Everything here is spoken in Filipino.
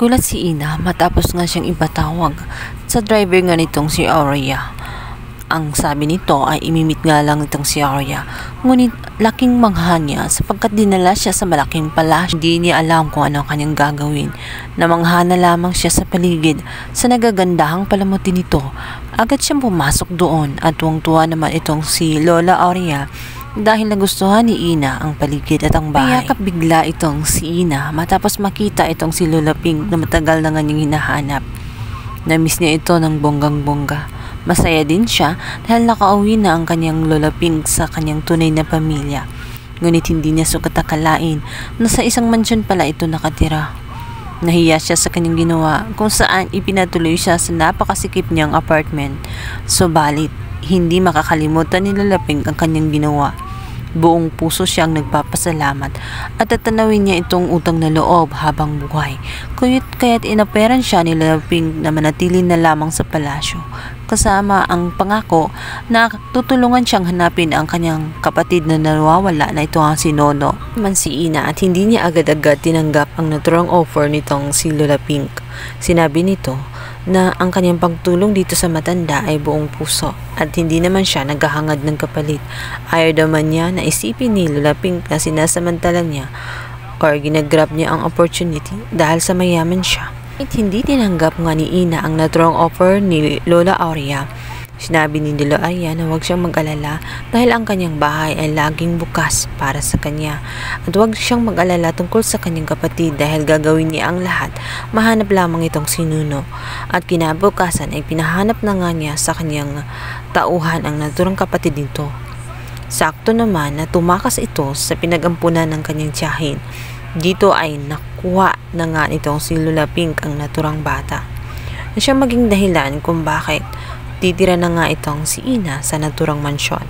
Nagulat si Ina matapos nga siyang ipatawag sa driver nga nitong si Aurea. Ang sabi nito ay imimit nga lang itong si Aurea, ngunit laking mangha niya sapagkat dinala siya sa malaking palasyo. Hindi niya alam kung ano ang kanyang gagawin. Namangha na lamang siya sa paligid sa nagagandahang palamuti nito. Agad siyang pumasok doon at tuwang-tuwa naman itong si Lola Aurea dahil nagustuhan ni Ina ang paligid at ang bahay. Payakap bigla itong si Ina matapos makita itong si Lola Pink na matagal na nga niyang hinahanap. Namiss niya ito ng bonggang-bongga. Masaya din siya dahil nakauwi na ang kanyang Lola Pink sa kanyang tunay na pamilya. Ngunit hindi niya sukat akalain na sa isang mansyon pala ito nakatira. Nahiya siya sa kanyang ginawa kung saan ipinatuloy siya sa napakasikip niyang apartment. Subalit, hindi makakalimutan ni Lola Pink ang kanyang ginawa. Buong puso siyang nagpapasalamat at tatanawin niya itong utang na loob habang buhay. Kaya't inaperan siya ni Lola Pink na manatili na lamang sa palasyo, kasama ang pangako na tutulungan siyang hanapin ang kanyang kapatid na nawawala na ito ang si Nono. Man si Ina at hindi niya agad-agad tinanggap ang naturang offer nitong si Lola Pink. Sinabi nito na ang kanyang pagtulong dito sa matanda ay buong puso at hindi naman siya naghahangad ng kapalit. Ayaw naman niya na isipin ni Lola Pink na sinasamantalang niya or ginagrab niya ang opportunity dahil sa mayaman siya. At hindi tinanggap nga ni Ina ang naturang offer ni Lola Aurea. Sinabi ni Lola Aurea na huwag siyang mag-alala dahil ang kanyang bahay ay laging bukas para sa kanya. At huwag siyang mag-alala tungkol sa kanyang kapatid dahil gagawin niya ang lahat. Mahanap lamang itong si Nuno. At kinabukasan ay pinahanap na nga niya sa kanyang tauhan ang naturang kapatid nito. Sakto naman na tumakas ito sa pinagampunan ng kanyang tiyahin. Dito ay nakuha na nga itong si Lola Pink ang naturang bata. Na siya maging dahilan kung bakit titira na nga itong si Ina sa naturang mansyon.